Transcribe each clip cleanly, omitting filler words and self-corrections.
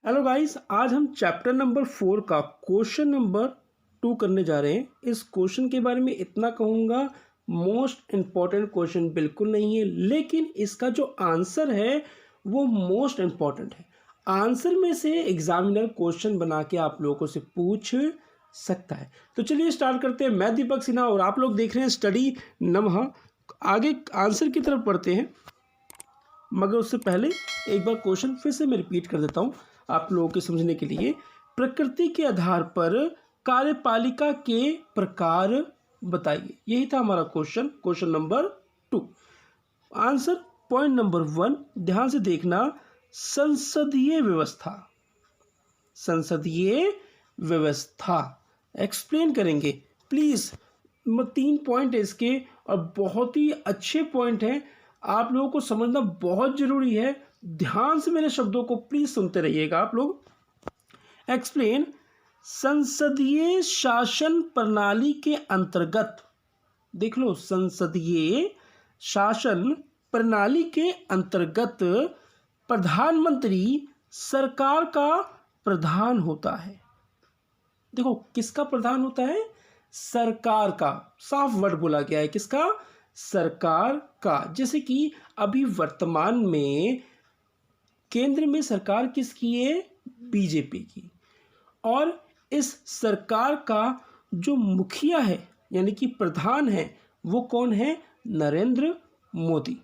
Hello guys, आज हम chapter number 4 का क्वेश्चन नंबर 2 करने जा रहे हैं। इस क्वेश्चन के बारे में इतना कहूँगा, मोस्ट इम्पॉर्टेंट क्वेश्चन बिल्कुल नहीं है, लेकिन इसका जो आंसर है वो मोस्ट इम्पॉर्टेंट है। आंसर में से एग्जामिनर क्वेश्चन बना के आप लोगों से पूछ सकता है। तो चलिए स्टार्ट करते हैं। मैं दीपक सिन्हा और आप लोग देख रहे हैं स्टडी नमः। आगे आंसर की तरफ बढ़ते हैं, मगर उससे पहले एक बार क्वेश्चन फिर से मैं रिपीट कर देता हूँ आप लोगों के समझने के लिए। प्रकृति के आधार पर कार्यपालिका के प्रकार बताइए, यही था हमारा question number 2। Answer point number 1, ध्यान से देखना। संसदीय व्यवस्था एक्सप्लेन करेंगे प्लीज़। 3 पॉइंट है इसके और बहुत ही अच्छे पॉइंट हैं, आप लोगों को समझना बहुत ज़रूरी है। ध्यान से मेरे शब्दों को प्लीज़ सुनते रहिएगा आप लोग। एक्सप्लेन। संसदीय शासन प्रणाली के अंतर्गत, देख लो, संसदीय शासन प्रणाली के अंतर्गत प्रधानमंत्री सरकार का प्रधान होता है। देखो, किसका प्रधान होता है? सरकार का। साफ वर्ड बोला गया है, किसका? सरकार का। जैसे कि अभी वर्तमान में केंद्र में सरकार किसकी है? बीजेपी की। और इस सरकार का जो मुखिया है यानी कि प्रधान है, वो कौन है? नरेंद्र मोदी।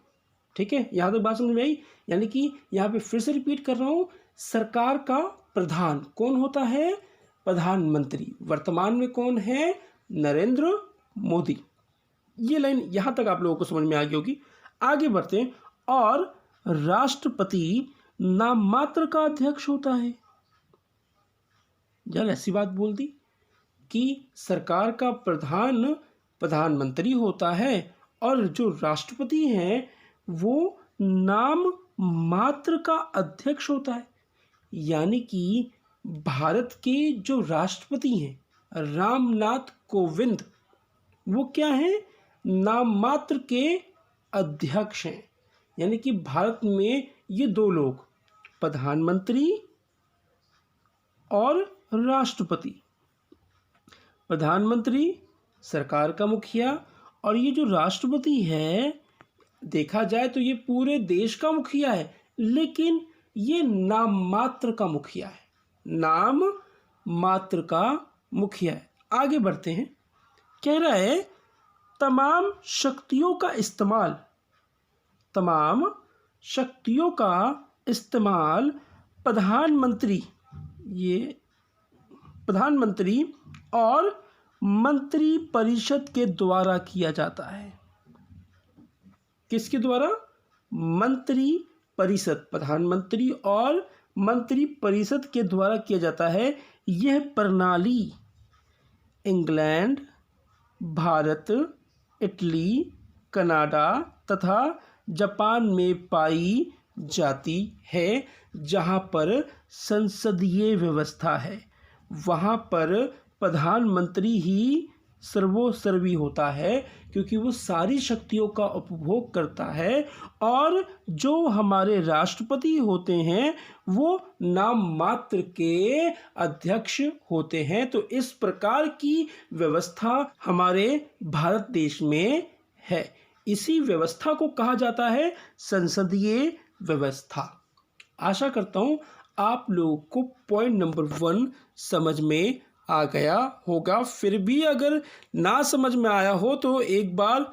ठीक है, यहाँ तक बात समझ में आई? यानी कि यहाँ पे फिर से रिपीट कर रहा हूँ, सरकार का प्रधान कौन होता है? प्रधानमंत्री। वर्तमान में कौन है? नरेंद्र मोदी। ये लाइन यहाँ तक आप लोगों को समझ में आ गई होगी। आगे बढ़ते हैं। और राष्ट्रपति नाम मात्र का अध्यक्ष होता है। यार ऐसी बात बोल दी कि सरकार का प्रधानमंत्री होता है और जो राष्ट्रपति हैं वो नाम मात्र का अध्यक्ष होता है। यानी कि भारत के जो राष्ट्रपति हैं रामनाथ कोविंद, वो क्या है? नाम मात्र के अध्यक्ष हैं। यानी कि भारत में ये दो लोग, प्रधानमंत्री और राष्ट्रपति। प्रधानमंत्री सरकार का मुखिया, और ये जो राष्ट्रपति है, देखा जाए तो ये पूरे देश का मुखिया है, लेकिन ये नाम मात्र का मुखिया है। नाम मात्र का मुखिया है। आगे बढ़ते हैं। कह रहा है तमाम शक्तियों का इस्तेमाल प्रधानमंत्री और मंत्री परिषद के द्वारा किया जाता है। किसके द्वारा? मंत्री परिषद। प्रधानमंत्री और मंत्री परिषद के द्वारा किया जाता है। यह प्रणाली इंग्लैंड, भारत, इटली, कनाडा तथा जापान में पाई जाती है। जहाँ पर संसदीय व्यवस्था है वहाँ पर प्रधानमंत्री ही सर्वोसर्वी होता है, क्योंकि वो सारी शक्तियों का उपभोग करता है। और जो हमारे राष्ट्रपति होते हैं वो नाम मात्र के अध्यक्ष होते हैं। तो इस प्रकार की व्यवस्था हमारे भारत देश में है। इसी व्यवस्था को कहा जाता है संसदीय व्यवस्था। आशा करता हूँ आप लोगों को पॉइंट नंबर 1 समझ में आ गया होगा। फिर भी अगर ना समझ में आया हो तो एक बार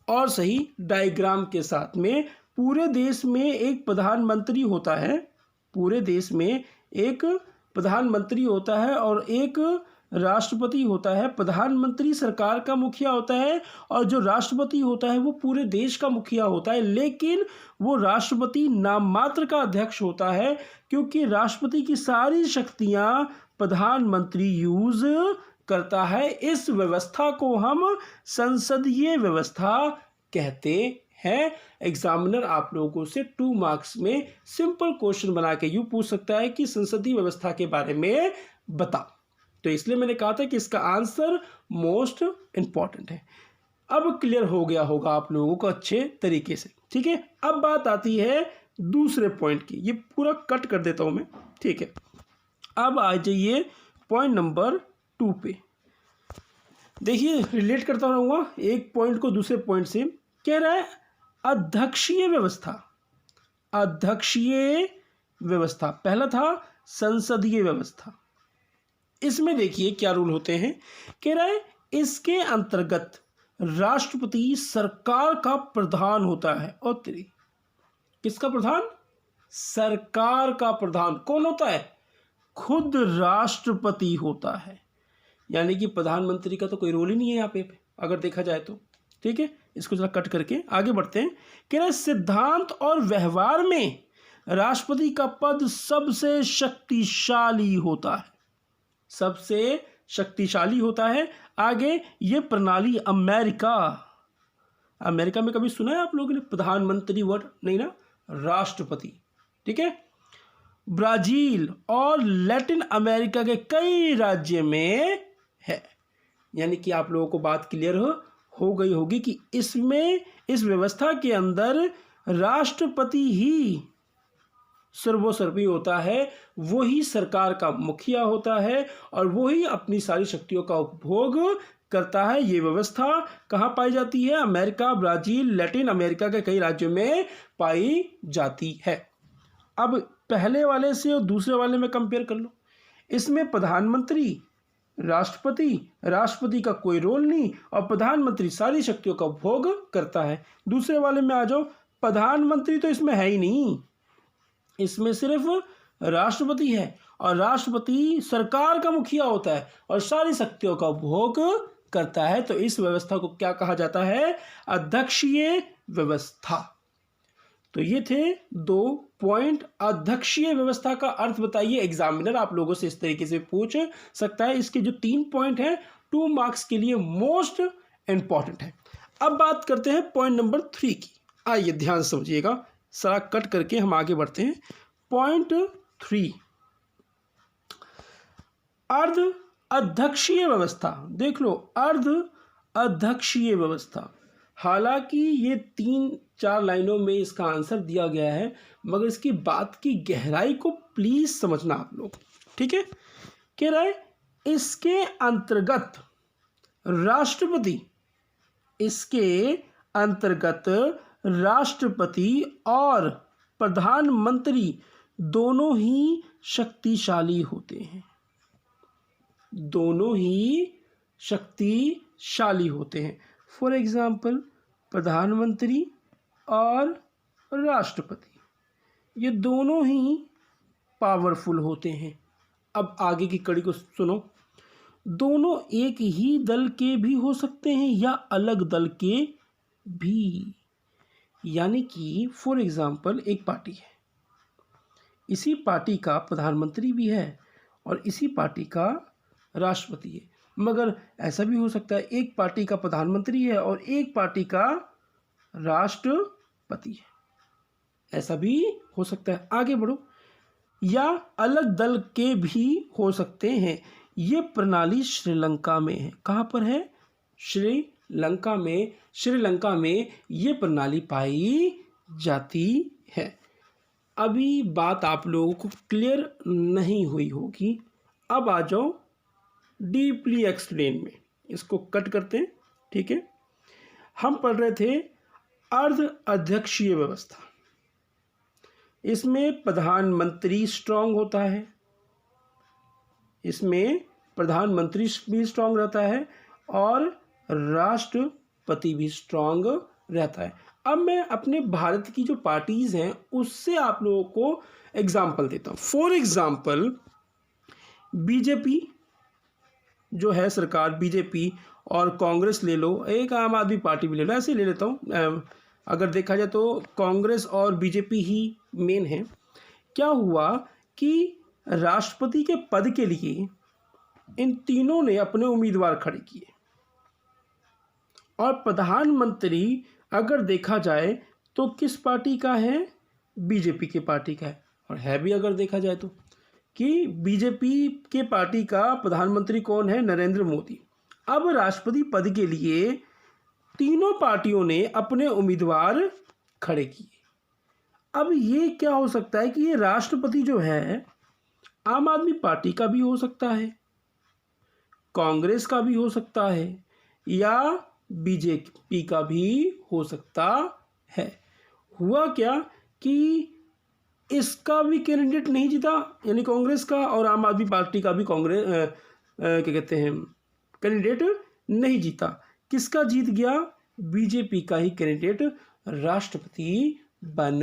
और सही डायग्राम के साथ में। पूरे देश में एक प्रधानमंत्री होता है, पूरे देश में एक प्रधानमंत्री होता है और एक राष्ट्रपति होता है। प्रधानमंत्री सरकार का मुखिया होता है और जो राष्ट्रपति होता है वो पूरे देश का मुखिया होता है, लेकिन वो राष्ट्रपति नाम मात्र का अध्यक्ष होता है, क्योंकि राष्ट्रपति की सारी शक्तियां प्रधानमंत्री यूज करता है। इस व्यवस्था को हम संसदीय व्यवस्था कहते हैं। एग्जामिनर आप लोगों से 2 मार्क्स में सिंपल क्वेश्चन बना के यूँ पूछ सकता है कि संसदीय व्यवस्था के बारे में बताओ। तो इसलिए मैंने कहा था कि इसका आंसर मोस्ट इम्पॉर्टेंट है। अब क्लियर हो गया होगा आप लोगों को अच्छे तरीके से। ठीक है, अब बात आती है दूसरे पॉइंट की। ये पूरा कट कर देता हूं मैं। ठीक है, अब आ जाइए पॉइंट नंबर 2 पे। देखिए रिलेट करता रहूँगा एक पॉइंट को दूसरे पॉइंट से। कह रहा है अध्यक्षीय व्यवस्था। अध्यक्षीय व्यवस्था पहला था संसदीय व्यवस्था। इसमें देखिए क्या रूल होते हैं। कह रहा है इसके अंतर्गत राष्ट्रपति सरकार का प्रधान होता है। और तेरी किसका प्रधान? सरकार का प्रधान कौन होता है? खुद राष्ट्रपति होता है। यानी कि प्रधानमंत्री का तो कोई रोल ही नहीं है यहाँ पे अगर देखा जाए तो। ठीक है, इसको जरा कट करके आगे बढ़ते हैं। कह रहे सिद्धांत और व्यवहार में राष्ट्रपति का पद सबसे शक्तिशाली होता है। सबसे शक्तिशाली होता है। आगे ये प्रणाली अमेरिका में कभी सुना है आप लोगों ने प्रधानमंत्री वर्ड? नहीं ना, राष्ट्रपति। ठीक है, ब्राजील और लैटिन अमेरिका के कई राज्य में है। यानी कि आप लोगों को बात क्लियर हो गई होगी कि इसमें इस व्यवस्था के अंदर राष्ट्रपति ही सर्वोपरि होता है, वही सरकार का मुखिया होता है और वही अपनी सारी शक्तियों का उपभोग करता है। ये व्यवस्था कहाँ पाई जाती है? अमेरिका, ब्राजील, लैटिन अमेरिका के कई राज्यों में पाई जाती है। अब पहले वाले से और दूसरे वाले में कंपेयर कर लो। इसमें प्रधानमंत्री, राष्ट्रपति का कोई रोल नहीं और प्रधानमंत्री सारी शक्तियों का उपभोग करता है। दूसरे वाले में आ जाओ, प्रधानमंत्री तो इसमें है ही नहीं, इसमें सिर्फ राष्ट्रपति है और राष्ट्रपति सरकार का मुखिया होता है और सारी शक्तियों का उपभोग करता है। तो इस व्यवस्था को क्या कहा जाता है? अध्यक्षीय व्यवस्था। तो ये थे 2 पॉइंट। अध्यक्षीय व्यवस्था का अर्थ बताइए। एग्जामिनर आप लोगों से इस तरीके से पूछ सकता है। इसके जो 3 पॉइंट हैं 2 मार्क्स के लिए मोस्ट इंपॉर्टेंट है। अब बात करते हैं पॉइंट नंबर 3 की। आइए ध्यान से समझिएगा, सारा कट करके हम आगे बढ़ते हैं। पॉइंट 3 अर्ध अध्यक्षीय व्यवस्था। देख लो, अर्ध अध्यक्षीय व्यवस्था। हालांकि ये 3-4 लाइनों में इसका आंसर दिया गया है, मगर इसकी बात की गहराई को प्लीज समझना आप लोग। ठीक है, कह रहा है इसके अंतर्गत राष्ट्रपति और प्रधानमंत्री दोनों ही शक्तिशाली होते हैं। दोनों ही शक्तिशाली होते हैं। फॉर एग्जाम्पल प्रधानमंत्री और राष्ट्रपति, ये दोनों ही पावरफुल होते हैं। अब आगे की कड़ी को सुनो। दोनों एक ही दल के भी हो सकते हैं या अलग दल के भी। यानी कि फॉर एग्जाम्पल एक पार्टी है, इसी पार्टी का प्रधानमंत्री भी है और इसी पार्टी का राष्ट्रपति है। मगर ऐसा भी हो सकता है एक पार्टी का प्रधानमंत्री है और एक पार्टी का राष्ट्रपति है। ऐसा भी हो सकता है। आगे बढ़ो। या अलग दल के भी हो सकते हैं। ये प्रणाली श्रीलंका में है। कहाँ पर है? श्रीलंका में ये प्रणाली पाई जाती है। अभी बात आप लोगों को क्लियर नहीं हुई होगी। अब आ जाओ डीपली एक्सप्लेन में। इसको कट करते हैं। ठीक है, हम पढ़ रहे थे अर्ध अध्यक्षीय व्यवस्था। इसमें प्रधानमंत्री स्ट्रांग होता है, इसमें प्रधानमंत्री भी स्ट्रांग रहता है और राष्ट्रपति भी स्ट्रांग रहता है। अब मैं अपने भारत की जो पार्टीज हैं उससे आप लोगों को एग्जाम्पल देता हूँ। फॉर एग्जाम्पल बीजेपी जो है सरकार, बीजेपी और कांग्रेस ले लो, एक आम आदमी पार्टी भी ले लो, ऐसे ले लेता हूँ। अगर देखा जाए तो कांग्रेस और बीजेपी ही मेन है। क्या हुआ कि राष्ट्रपति के पद के लिए इन तीनों ने अपने उम्मीदवार खड़े किए और प्रधानमंत्री अगर देखा जाए तो किस पार्टी का है? बीजेपी के पार्टी का है। और है भी अगर देखा जाए तो कि बीजेपी के पार्टी का प्रधानमंत्री कौन है? नरेंद्र मोदी। अब राष्ट्रपति पद के लिए तीनों पार्टियों ने अपने उम्मीदवार खड़े किए। अब ये क्या हो सकता है कि ये राष्ट्रपति जो है आम आदमी पार्टी का भी हो सकता है, कांग्रेस का भी हो सकता है, या बीजेपी का भी हो सकता है। हुआ क्या कि इसका भी कैंडिडेट नहीं जीता, यानी कांग्रेस का, और आम आदमी पार्टी का भी कांग्रेस क्या कहते हैं कैंडिडेट नहीं जीता। किसका जीत गया? बीजेपी का ही कैंडिडेट राष्ट्रपति बन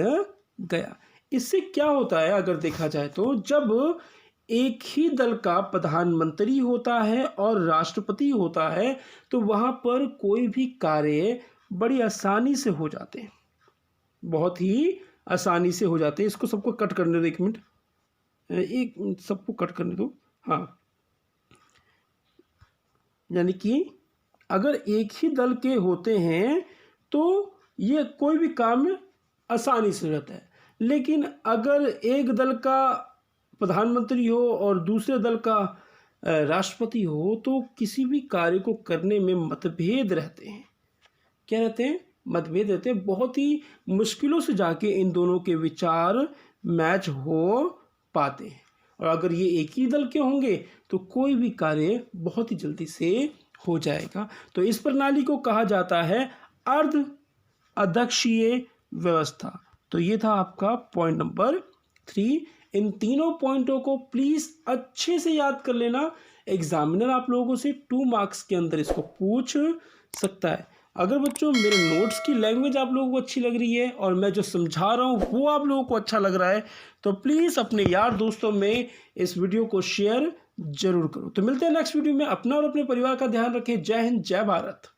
गया। इससे क्या होता है अगर देखा जाए तो, जब एक ही दल का प्रधानमंत्री होता है और राष्ट्रपति होता है तो वहाँ पर कोई भी कार्य बड़ी आसानी से हो जाते हैं, बहुत ही आसानी से हो जाते हैं। इसको सबको कट करने दो, एक मिनट, सबको कट करने दो। हाँ, यानी कि अगर एक ही दल के होते हैं तो ये कोई भी काम आसानी से हो जाता है, लेकिन अगर एक दल का प्रधानमंत्री हो और दूसरे दल का राष्ट्रपति हो तो किसी भी कार्य को करने में मतभेद रहते हैं। क्या रहते हैं? मतभेद रहते हैं। बहुत ही मुश्किलों से जाके इन दोनों के विचार मैच हो पाते हैं, और अगर ये एक ही दल के होंगे तो कोई भी कार्य बहुत ही जल्दी से हो जाएगा। तो इस प्रणाली को कहा जाता है अर्ध अध्यक्षीय व्यवस्था। तो ये था आपका पॉइंट नंबर 3। इन तीनों पॉइंटों को प्लीज़ अच्छे से याद कर लेना, एग्जामिनर आप लोगों से 2 मार्क्स के अंदर इसको पूछ सकता है। अगर बच्चों मेरे नोट्स की लैंग्वेज आप लोगों को अच्छी लग रही है और मैं जो समझा रहा हूँ वो आप लोगों को अच्छा लग रहा है तो प्लीज़ अपने यार दोस्तों में इस वीडियो को शेयर जरूर करो। तो मिलते हैं नेक्स्ट वीडियो में। अपना और अपने परिवार का ध्यान रखें। जय हिंद, जय भारत।